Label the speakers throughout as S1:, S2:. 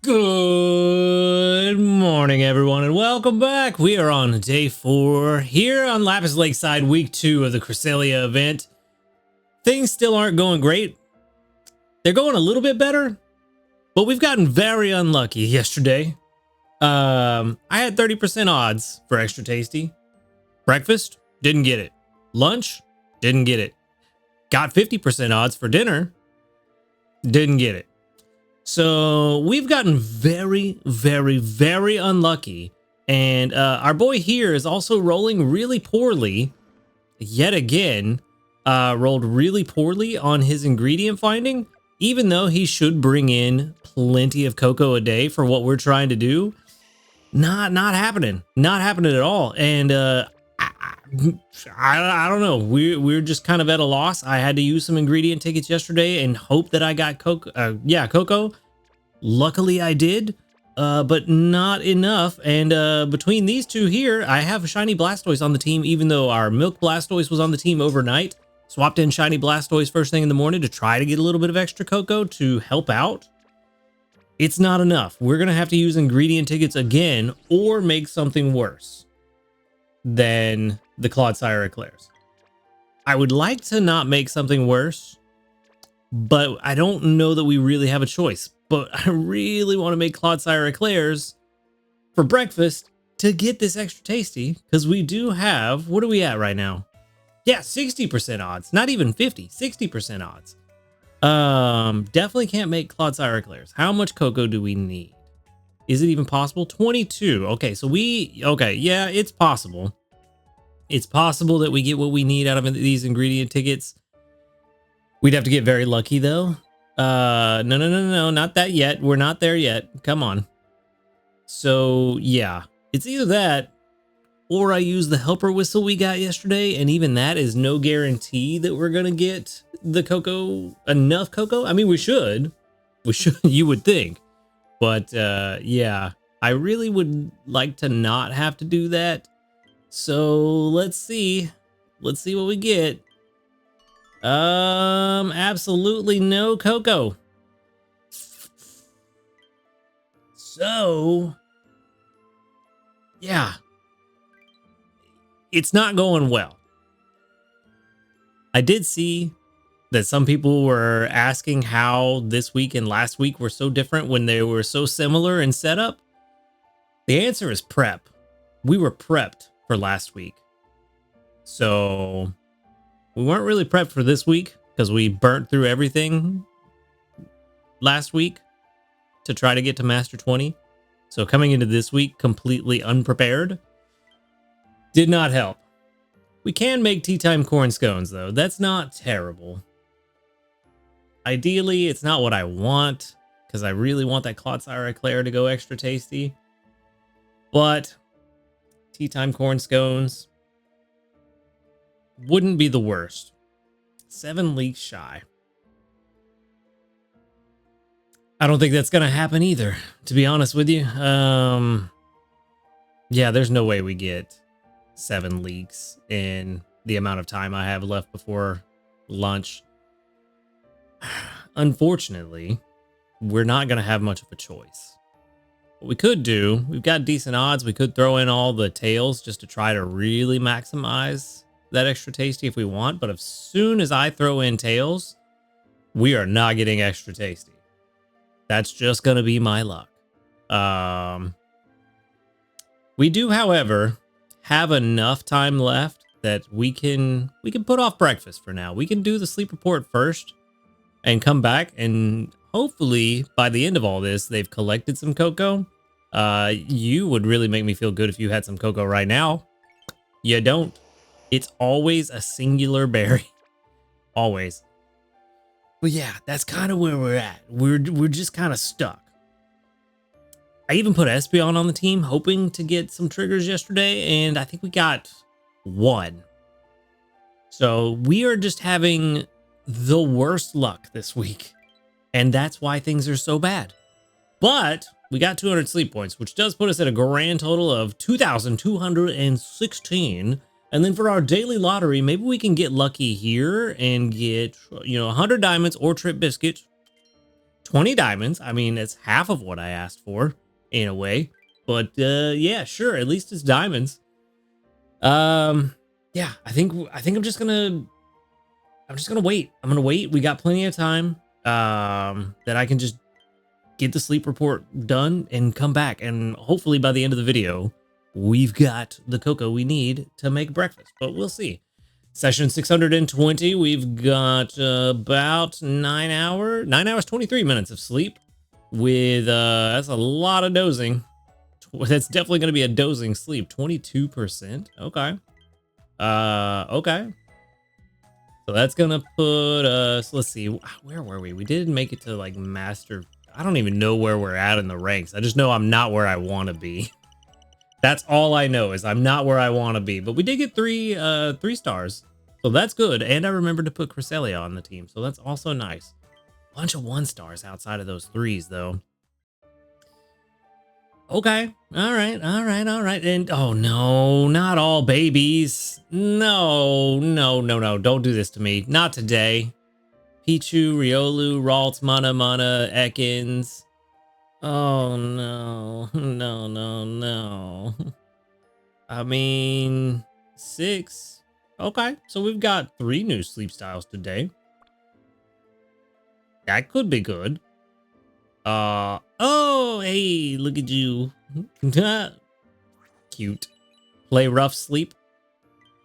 S1: Good morning, everyone, and welcome back. We are on day 4 here on Lapis Lakeside, week 2 of the Cresselia event. Things still aren't going great. They're going a little bit better, but we've gotten very unlucky yesterday. I had 30% odds for Extra Tasty. Breakfast, didn't get it. Lunch, didn't get it. Got 50% odds for dinner, didn't get it. So we've gotten very, very unlucky. And our boy here is also rolling really poorly. Yet again, rolled really poorly on his ingredient finding, even though he should bring in plenty of cocoa a day for what we're trying to do. Not happening. Not happening at all. And I don't know. We're just kind of at a loss. I had to use some ingredient tickets yesterday and hope that I got cocoa. Luckily I did, but not enough. And between these two here, I have Shiny Blastoise on the team, even though our Milk Blastoise was on the team overnight. Swapped in Shiny Blastoise first thing in the morning to try to get a little bit of extra cocoa to help out. It's not enough. We're going to have to use ingredient tickets again or make something worse than the Clodsire Eclairs. I would like to not make something worse, but I don't know that we really have a choice. But I really want to make Clodsire Eclairs for breakfast to get this extra tasty, because we do have, what are we at right now? Yeah, 60% odds, not even 50, 60% odds. Definitely can't make Clodsire Eclairs. How much cocoa do we need? Is it even possible? 22. Okay, so yeah, it's possible. It's possible that we get what we need out of these ingredient tickets. We'd have to get very lucky though. No, not that yet. We're not there yet. Come on. So yeah, it's either that or I use the helper whistle we got yesterday, and even that is no guarantee that we're gonna get the cocoa, enough cocoa. I mean, we should, you would think, but yeah, I really would like to not have to do that. So let's see what we get. Absolutely no cocoa. So yeah, it's not going well. I did see that some people were asking how this week and last week were so different when they were so similar in setup. The answer is prep. We were prepped for last week. So we weren't really prepped for this week because we burnt through everything last week to try to get to Master 20. So coming into this week completely unprepared did not help. We can make tea time corn scones though. That's not terrible. Ideally, it's not what I want because I really want that Clodsire Eclair to go extra tasty. But tea time corn scones wouldn't be the worst. 7 leaks shy. I don't think that's gonna happen either, to be honest with you. Yeah, there's no way we get 7 leaks in the amount of time I have left before lunch. Unfortunately, we're not gonna have much of a choice. What we could do, we've got decent odds. We could throw in all the tails just to try to really maximize that extra tasty if we want, but as soon as I throw in tails, we are not getting extra tasty. That's just gonna be my luck. We do, however, have enough time left that we can put off breakfast for now. We can do the sleep report first and come back, and hopefully by the end of all this they've collected some cocoa. You would really make me feel good if you had some cocoa right now. You don't. It's always a singular berry. Always. But yeah, that's kind of where we're at. We're just kind of stuck. I even put Espeon on the team, hoping to get some triggers yesterday, and I think we got 1. So we are just having the worst luck this week, and that's why things are so bad. But we got 200 sleep points, which does put us at a grand total of 2,216. And then for our daily lottery, maybe we can get lucky here and get, 100 diamonds or trip biscuits. 20 diamonds. I mean, it's half of what I asked for in a way, but yeah, sure. At least it's diamonds. Yeah, I think I'm just gonna wait. I'm gonna wait. We got plenty of time. That I can just get the sleep report done and come back, and hopefully by the end of the video, we've got the cocoa we need to make breakfast. But we'll see. Session 620. We've got about 9 hours 23 minutes of sleep. With that's a lot of dozing. That's definitely going to be a dozing sleep. 22%. Okay. Okay. So that's gonna put us, let's see, where were we? We didn't make it to like master. I don't even know where we're at in the ranks. I just know I'm not where I want to be. That's all I know is I'm not where I want to be. But we did get three stars. So that's good. And I remembered to put Cresselia on the team. So that's also nice. Bunch of 1 stars outside of those 3s though. Okay. All right. And oh no, not all babies. No. Don't do this to me. Not today. Pichu, Riolu, Ralts, Mana, Ekans. Oh no. No. I mean, 6. Okay. So we've got 3 new sleep styles today. That could be good. Oh, hey, look at you. Cute. Play rough sleep.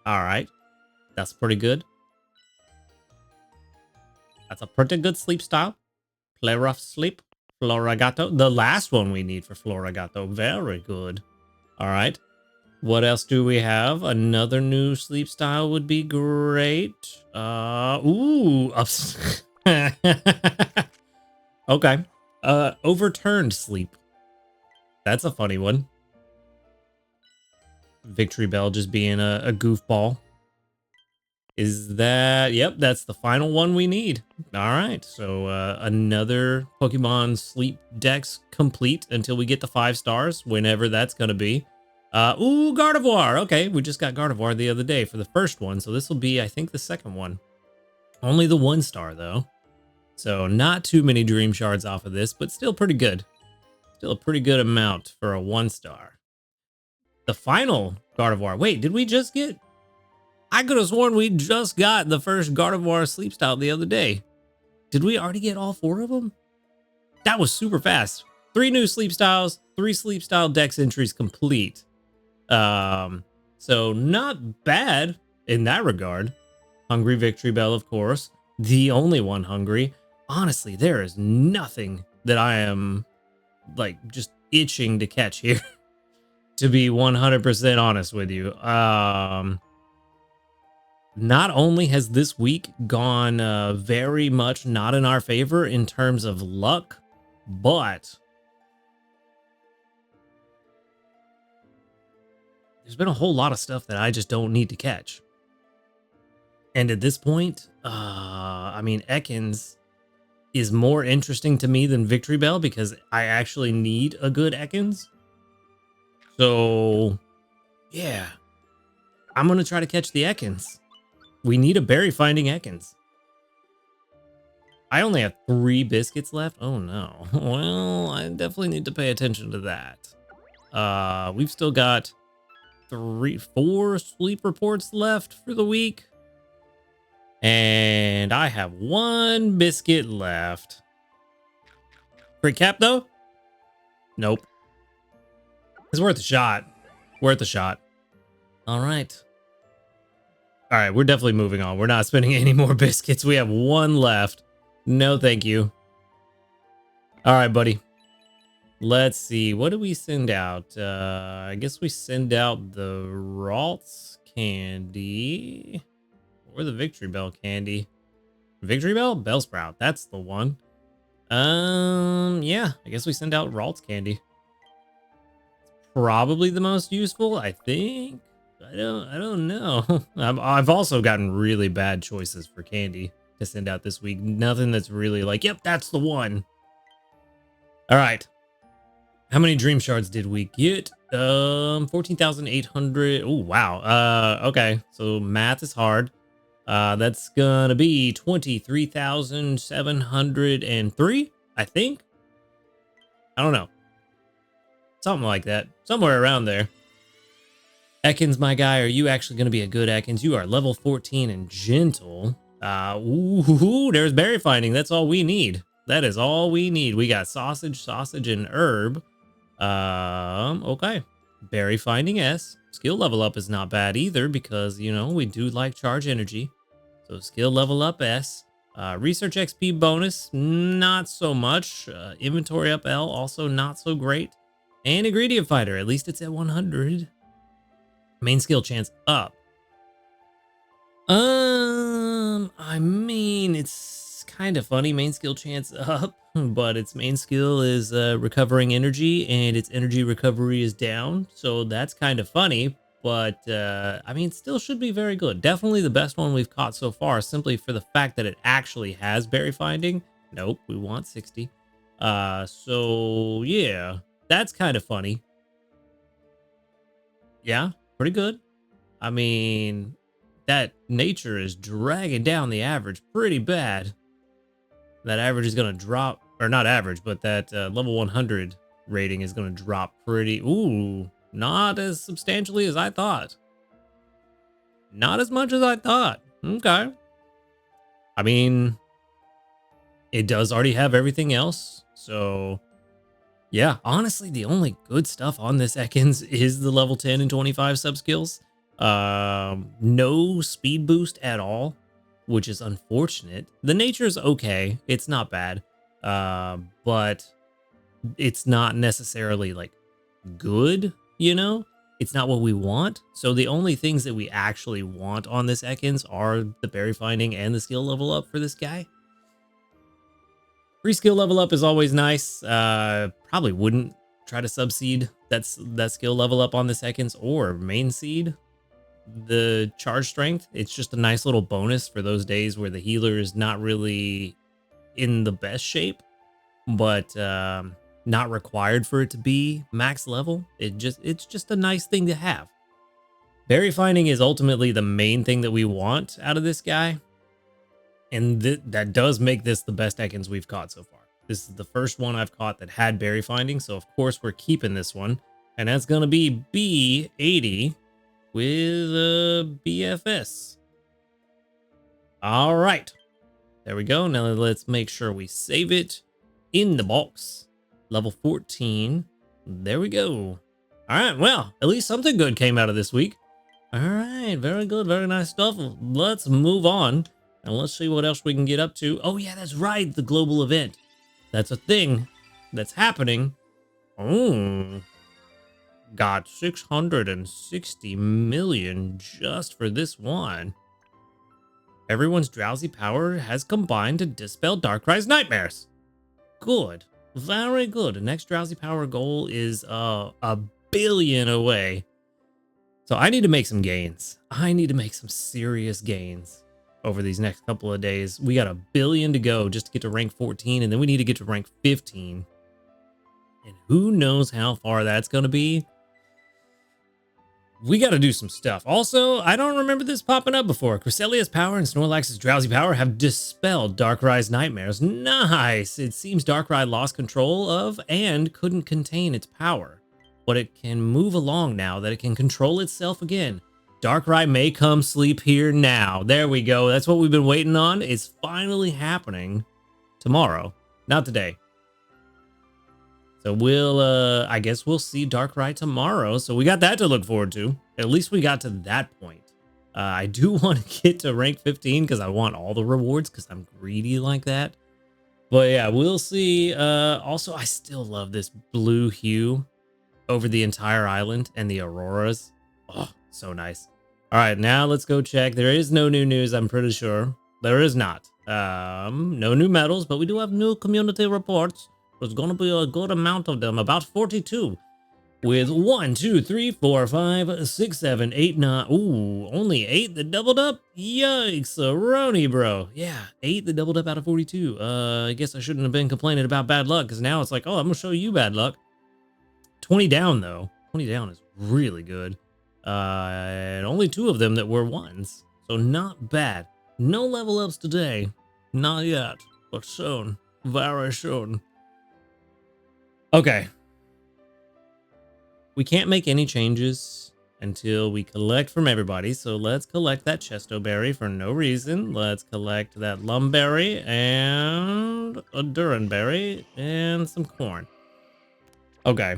S1: All right. That's pretty good. That's a pretty good sleep style. Play rough sleep. Floragato. The last one we need for Floragato. Very good. All right. What else do we have? Another new sleep style would be great. Ooh. Okay. Overturned sleep. That's a funny one. Victory Bell just being a goofball. Is that... Yep, that's the final one we need. All right, so another Pokemon Sleep Dex complete until we get the 5 stars, whenever that's going to be. Ooh, Gardevoir. Okay, we just got Gardevoir the other day for the first one, so this will be, I think, the second one. Only the 1 star, though. So not too many Dream Shards off of this, but still pretty good. Still a pretty good amount for a 1 star. The final Gardevoir. Wait, did we just get... I could have sworn we just got the first Gardevoir sleep style the other day. Did we already get all 4 of them? That was super fast. 3 new sleep styles, 3 sleep style dex entries complete. So not bad in that regard. Hungry Victory Bell, of course. The only one hungry. Honestly, there is nothing that I am like just itching to catch here. To be 100% honest with you. Not only has this week gone very much not in our favor in terms of luck, but there's been a whole lot of stuff that I just don't need to catch. And at this point, I mean, Ekans is more interesting to me than Victory Bell because I actually need a good Ekans. So, yeah, I'm going to try to catch the Ekans. We need a berry finding Ekans. I only have 3 biscuits left. Oh, no. Well, I definitely need to pay attention to that. We've still got 4 sleep reports left for the week. And I have 1 biscuit left. Crit cap, though? Nope. It's worth a shot. Worth a shot. All right. All right, we're definitely moving on. We're not spending any more biscuits. We have 1 left. No, thank you. All right, buddy. Let's see. What do we send out? I guess we send out the Ralts candy. Or the Victory Bell candy. Victory Bell? Bellsprout. That's the one. Yeah. I guess we send out Ralts candy. Probably the most useful, I think. I don't know. I've also gotten really bad choices for candy to send out this week. Nothing that's really like, yep, that's the one. All right. How many Dream Shards did we get? 14,800. Oh, wow. Okay. So math is hard. That's gonna be 23,703. I think. I don't know. Something like that. Somewhere around there. Ekans, my guy, are you actually going to be a good Ekans? You are level 14 and gentle. There's berry finding. That's all we need. That is all we need. We got sausage, and herb. Okay. Berry finding S. Skill level up is not bad either because, you know, we do like charge energy. So skill level up S. Research XP bonus, not so much. Inventory up L, also not so great. And ingredient fighter, at least it's at 100. Main skill chance up. I mean, it's kind of funny. Main skill chance up, but its main skill is recovering energy, and its energy recovery is down. So that's kind of funny. But I mean, still should be very good. Definitely the best one we've caught so far, simply for the fact that it actually has berry finding. Nope, we want 60. So yeah, that's kind of funny. Yeah, pretty good. I mean, that nature is dragging down the average pretty bad. That average is going to drop, or not average, but that level 100 rating is going to drop pretty. Ooh, not as substantially as I thought. Not as much as I thought. Okay. I mean, it does already have everything else. So, yeah, honestly, the only good stuff on this Ekans is the level 10 and 25 subskills. No speed boost at all, which is unfortunate. The nature is okay. It's not bad. But it's not necessarily like good, you know? It's not what we want. So the only things that we actually want on this Ekans are the berry finding and the skill level up for this guy. Free skill level up is always nice. Probably wouldn't try to subseed that skill level up on this Ekans or main seed. The charge strength, it's just a nice little bonus for those days where the healer is not really in the best shape, but not required for it to be max level. It's just a nice thing to have. Berry finding is ultimately the main thing that we want out of this guy. And that does make this the best Ekans we've caught so far. This is the first one I've caught that had berry finding, so of course we're keeping this one. And that's going to be B80 with BFS. All right. There we go. Now let's make sure we save it in the box. Level 14. There we go. All right. Well, at least something good came out of this week. All right. Very good. Very nice stuff. Let's move on. And let's see what else we can get up to. Oh, yeah, that's right. The global event. That's a thing that's happening. Oh, got 660 million just for this one. Everyone's drowsy power has combined to dispel Darkrai's nightmares. Good. Very good. The next drowsy power goal is a billion away. So I need to make some gains. I need to make some serious gains over these next couple of days. We got 1 billion to go just to get to rank 14, and then we need to get to rank 15. And who knows how far that's going to be. We got to do some stuff. Also, I don't remember this popping up before. Cresselia's power and Snorlax's drowsy power have dispelled Darkrai's nightmares. Nice! It seems Darkrai lost control of and couldn't contain its power. But it can move along now that it can control itself again. Darkrai may come sleep here now. There we go. That's what we've been waiting on. It's finally happening tomorrow. Not today. So I guess we'll see Darkrai tomorrow. So we got that to look forward to. At least we got to that point. I do want to get to rank 15 because I want all the rewards because I'm greedy like that. But yeah, we'll see. Also, I still love this blue hue over the entire island and the auroras. Oh, so nice. All right, now let's go check. There is no new news, I'm pretty sure. There is not. No new medals, but we do have new community reports. There's going to be a good amount of them, about 42. With 1, 2, 3, 4, 5, 6, 7, 8, 9. Ooh, only 8 that doubled up? Yikes, Roni, bro. Yeah, 8 that doubled up out of 42. I guess I shouldn't have been complaining about bad luck, because now it's like, oh, I'm going to show you bad luck. 20 down, though. 20 down is really good. And only 2 of them that were 1s. So not bad. No level ups today. Not yet, but soon. Very soon. Okay. We can't make any changes until we collect from everybody. So let's collect that chesto berry for no reason. Let's collect that lumberry and a duranberry and some corn. Okay.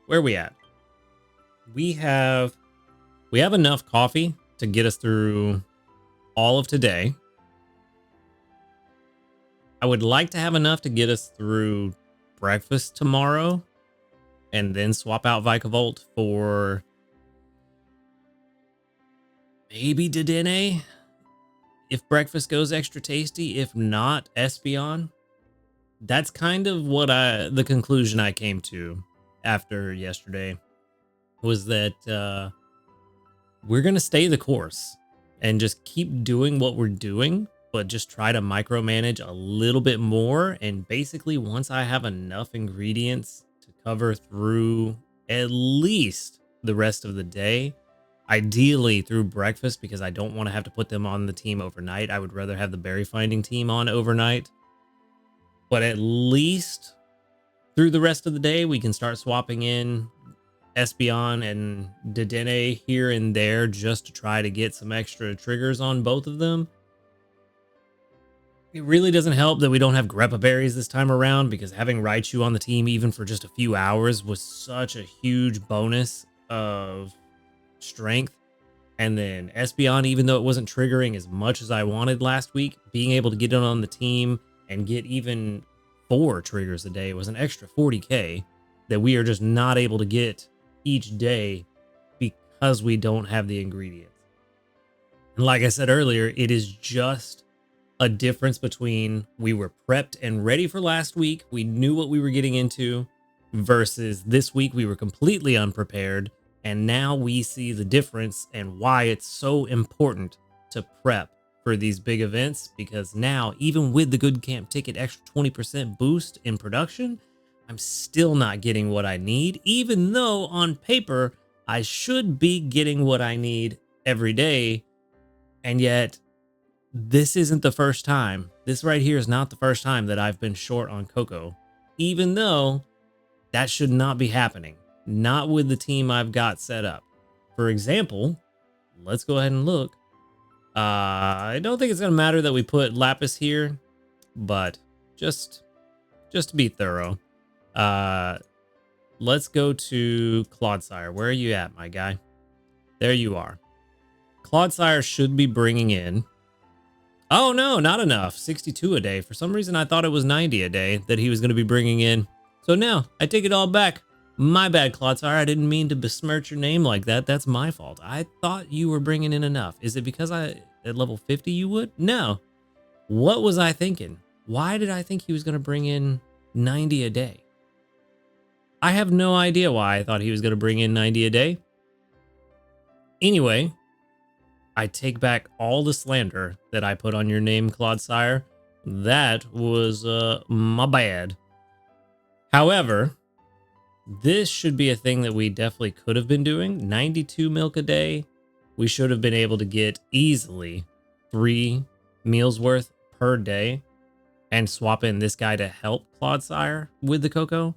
S1: Where are we at? We have enough coffee to get us through all of today. I would like to have enough to get us through breakfast tomorrow and then swap out Vicavolt for maybe Dedenne if breakfast goes extra tasty. If not, Espeon. That's kind of what the conclusion I came to after yesterday was that we're going to stay the course and just keep doing what we're doing, but just try to micromanage a little bit more. And basically, once I have enough ingredients to cover through at least the rest of the day, ideally through breakfast, because I don't want to have to put them on the team overnight. I would rather have the berry finding team on overnight. But at least through the rest of the day, we can start swapping in Espeon and Dedenne here and there just to try to get some extra triggers on both of them. It really doesn't help that we don't have Greppa berries this time around, because having Raichu on the team even for just a few hours was such a huge bonus of strength. And then Espeon, even though it wasn't triggering as much as I wanted last week, being able to get it on the team and get even 4 triggers a day was an extra 40k that we are just not able to get each day because we don't have the ingredients. And like I said earlier, it is just a difference between we were prepped and ready for last week, we knew what we were getting into, versus this week we were completely unprepared. And now we see the difference and why it's so important to prep for these big events, because now, even with the good camp ticket extra 20% boost in production, I'm still not getting what I need, even though on paper I should be getting what I need every day. And yet this isn't the first time. This right here is not the first time that I've been short on cocoa, even though that should not be happening. Not with the team I've got set up. For example, let's go ahead and look. I don't think it's going to matter that we put Lapis here, but just to be thorough, let's go to Clodsire. Where are you at, my guy? There you are. Clodsire should be bringing in... Oh, no, not enough. 62 a day. For some reason, I thought it was 90 a day that he was going to be bringing in. So now, I take it all back. My bad, Clodsire. I didn't mean to besmirch your name like that. That's my fault. I thought you were bringing in enough. Is it because at level 50 you would? No. What was I thinking? Why did I think he was going to bring in 90 a day? I have no idea why I thought he was going to bring in 90 a day. Anyway, I take back all the slander that I put on your name, Clodsire. That was my bad. However, this should be a thing that we definitely could have been doing. 92 milk a day. We should have been able to get easily 3 meals worth per day and swap in this guy to help Clodsire with the cocoa.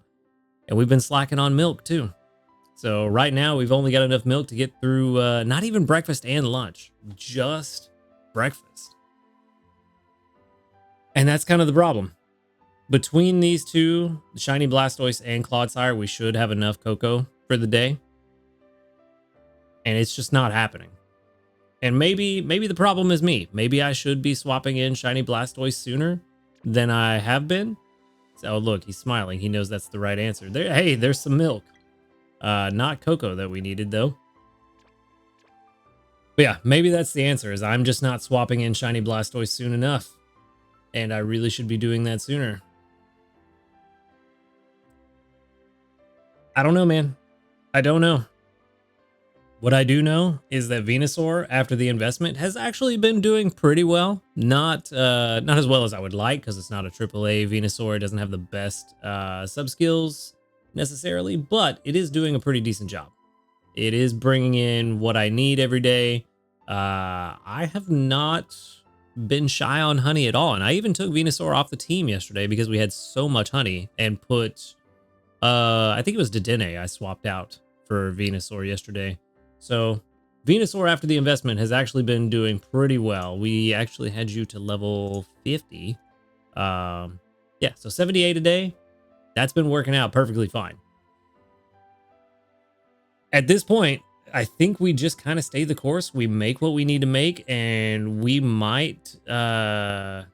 S1: And we've been slacking on milk too. So right now we've only got enough milk to get through not even breakfast and lunch, just breakfast. And that's kind of the problem. Between these two, the Shiny Blastoise and Clodsire, we should have enough cocoa for the day. And it's just not happening. And maybe the problem is me. Maybe I should be swapping in Shiny Blastoise sooner than I have been. So look, he's smiling. He knows that's the right answer. Hey, there's some milk. Not cocoa that we needed though. But yeah, maybe that's the answer, is I'm just not swapping in Shiny Blastoise soon enough. And I really should be doing that sooner. I don't know, man. I don't know. What I do know is that Venusaur, after the investment, has actually been doing pretty well. Not as well as I would like, because it's not a AAA Venusaur. It doesn't have the best sub skills necessarily, but it is doing a pretty decent job. It is bringing in what I need every day. I have not been shy on honey at all. And I even took Venusaur off the team yesterday because we had so much honey and put, I think it was Dedenne I swapped out for Venusaur yesterday. So Venusaur after the investment has actually been doing pretty well. We actually had you to level 50. Yeah, so 78 a day. That's been working out perfectly fine. At this point, I think we just kind of stay the course. We make what we need to make, and we might, yeah,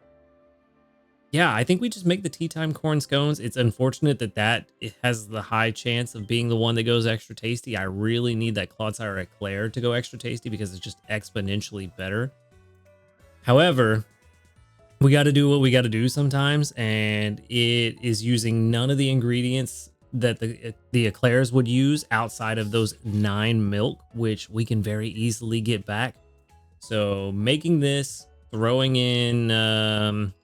S1: I think we just make the tea time corn scones. It's unfortunate that it has the high chance of being the one that goes extra tasty. I really need that Clodsire Eclair to go extra tasty because it's just exponentially better. However, we got to do what we got to do sometimes, and it is using none of the ingredients that the eclairs would use outside of those 9 milk, which we can very easily get back. So making this, throwing in, I'm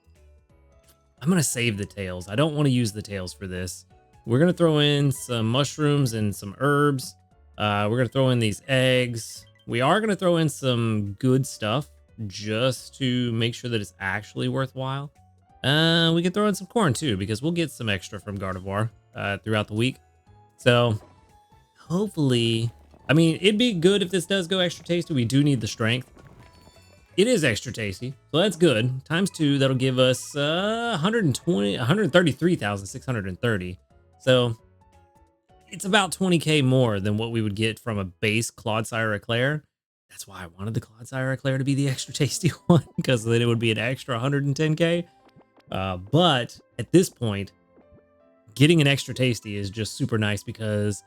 S1: gonna save the tails. I don't want to use the tails for this. We're gonna throw in some mushrooms and some herbs. We're gonna throw in these eggs. We are gonna throw in some good stuff just to make sure that it's actually worthwhile. We can throw in some corn too, because we'll get some extra from Gardevoir throughout the week. So hopefully, I mean, it'd be good if this does go extra tasty. We do need the strength. It is extra tasty, so that's good. Times 2, that'll give us 133,630. So it's about 20k more than what we would get from a base Clodsire Eclair. That's why I wanted the Clodsire Eclair to be the extra tasty one, because then it would be an extra 110k. But at this point, getting an extra tasty is just super nice because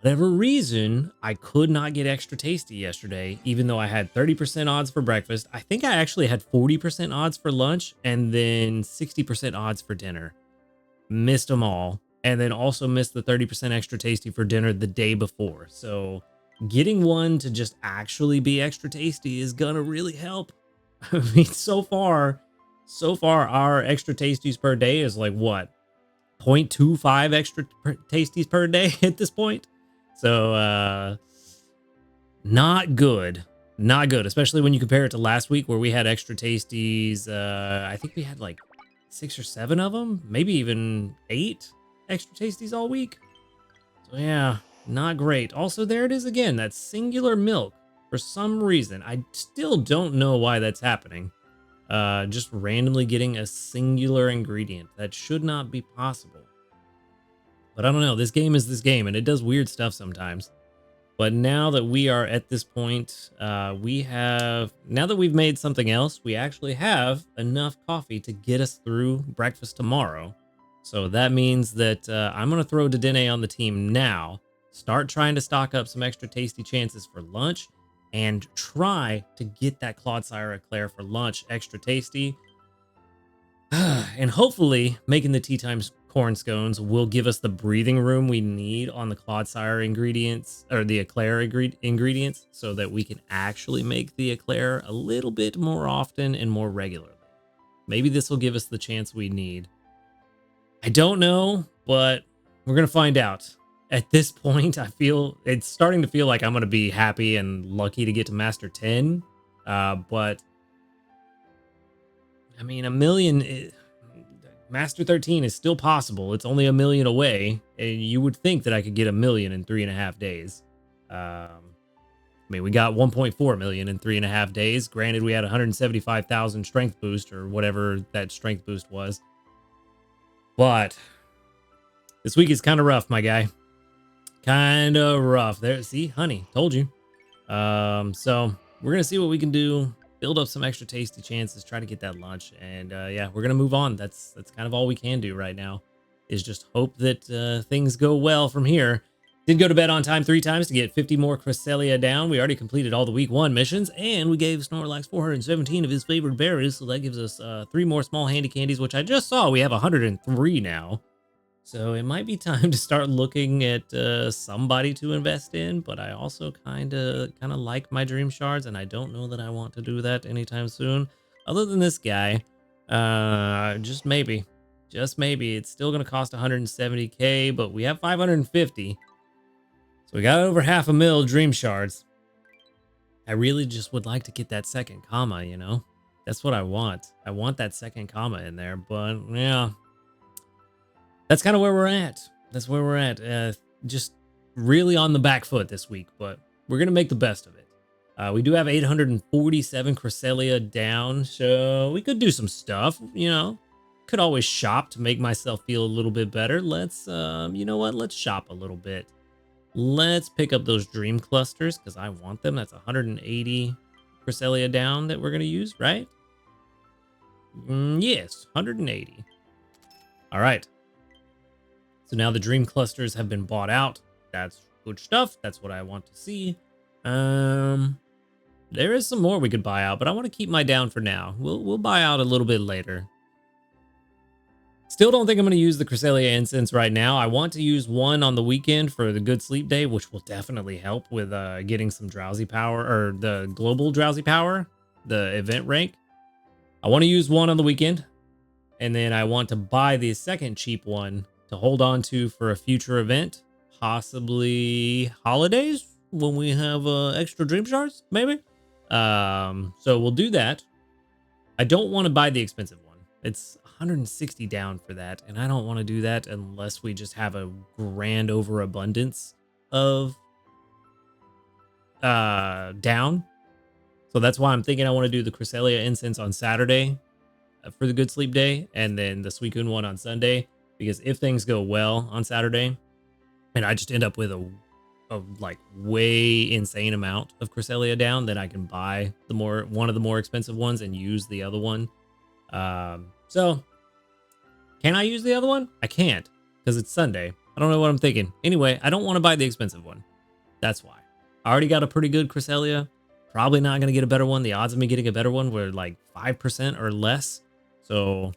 S1: whatever reason, I could not get extra tasty yesterday, even though I had 30% odds for breakfast. I think I actually had 40% odds for lunch and then 60% odds for dinner. Missed them all. And then also missed the 30% extra tasty for dinner the day before. So getting one to just actually be extra tasty is gonna really help. I mean, so far our extra tasties per day is like what? 0.25 extra tasties per day at this point. So, not good. Not good, especially when you compare it to last week where we had extra tasties. I think we had like 6 or 7 of them, maybe even 8 extra tasties all week. So yeah, not great. Also, there it is again, that singular milk. For some reason, I still don't know why that's happening. Just randomly getting a singular ingredient. That should not be possible. But I don't know, this game is this game, and it does weird stuff sometimes. But now that we are at this point, now that we've made something else, we actually have enough coffee to get us through breakfast tomorrow. So that means that I'm going to throw Dedenne on the team now, start trying to stock up some extra tasty chances for lunch, and try to get that Clodsire Eclair for lunch extra tasty. And hopefully making the tea times corn scones will give us the breathing room we need on the Clodsire ingredients, or the Eclair ingredients, so that we can actually make the Eclair a little bit more often and more regularly. Maybe this will give us the chance we need. I don't know, but we're going to find out. At this point, I feel it's starting to feel like I'm going to be happy and lucky to get to Master 10. But I mean, a million, Master 13 is still possible. It's only a million away. And you would think that I could get a million in 3.5 days. I mean, we got 1.4 million in 3.5 days. Granted, we had 175,000 strength boost or whatever that strength boost was. But this week is kind of rough, my guy. Kind of rough. There, see, honey, told you. So we're gonna see what we can do. Build up some extra tasty chances. Try to get that lunch, and yeah, we're gonna move on. That's kind of all we can do right now. Is just hope that things go well from here. Did go to bed on time 3 times to get 50 more Cresselia down. We already completed all the week 1 missions, and we gave Snorlax 417 of his favorite berries, so that gives us 3 more small handy candies, which I just saw we have 103 now. So it might be time to start looking at somebody to invest in, but I also kind of like my dream shards, and I don't know that I want to do that anytime soon. Other than this guy, just maybe, it's still going to cost 170k, but we have 550. So we got over 500,000 dream shards. I really just would like to get that second comma, you know? That's what I want. I want that second comma in there, but yeah. That's kind of where we're at. That's where we're at. Just really on the back foot this week, but we're going to make the best of it. We do have 847 Cresselia down, so we could do some stuff, you know. Could always shop to make myself feel a little bit better. Let's, you know what? Let's shop a little bit. Let's pick up those dream clusters because I want them. That's 180 Cresselia down that we're going to use, right? Yes, 180. All right. So now the dream clusters have been bought out. That's good stuff. That's what I want to see. There is some more we could buy out, but I want to keep my down for now. We'll buy out a little bit later. Still don't think I'm going to use the Cresselia incense right now. I want to use one on the weekend for the good sleep day, which will definitely help with getting some drowsy power, or the global drowsy power, the event rank. I want to use one on the weekend, and then I want to buy the second cheap one to hold on to for a future event, possibly holidays when we have extra dream shards, maybe. So we'll do that. I don't want to buy the expensive one. It's 160 down for that, and I don't want to do that unless we just have a grand overabundance of down. So that's why I'm thinking I want to do the Cresselia incense on Saturday for the good sleep day, and then the Suicune one on Sunday, because if things go well on Saturday and I just end up with a like way insane amount of Cresselia down, then I can buy one of the more expensive ones and use the other one. So can I use the other one? I can't because it's Sunday. I don't know what I'm thinking. Anyway, I don't want to buy the expensive one. That's why. I already got a pretty good Cresselia. Probably not going to get a better one. The odds of me getting a better one were like 5% or less. So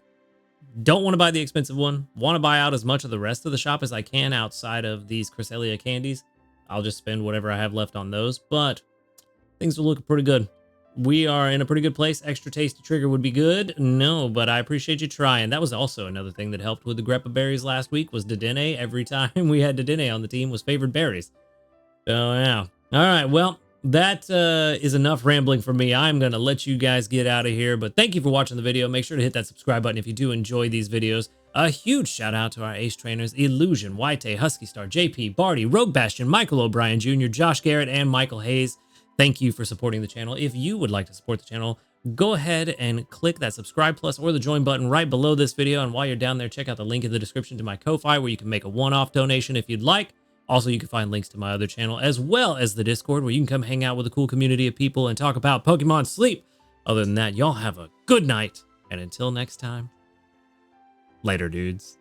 S1: don't want to buy the expensive one. Want to buy out as much of the rest of the shop as I can outside of these Cresselia candies. I'll just spend whatever I have left on those, but things are looking pretty good. We are in a pretty good place. Extra tasty trigger would be good. No, but I appreciate you trying. That was also another thing that helped with the Greppa berries last week was Dedenne. Every time we had Dedenne on the team was favored berries. So yeah. All right. Well, that is enough rambling for me. I'm going to let you guys get out of here, but thank you for watching the video. Make sure to hit that subscribe button if you do enjoy these videos. A huge shout out to our ace trainers, Illusion, White, Husky Star, JP, Barty, Rogue Bastion, Michael O'Brien Jr., Josh Garrett, and Michael Hayes. Thank you for supporting the channel. If you would like to support the channel, go ahead and click that subscribe plus or the join button right below this video. And while you're down there, check out the link in the description to my Ko-Fi where you can make a one-off donation if you'd like. Also, you can find links to my other channel as well as the Discord where you can come hang out with a cool community of people and talk about Pokemon Sleep. Other than that, y'all have a good night. And until next time, later, dudes.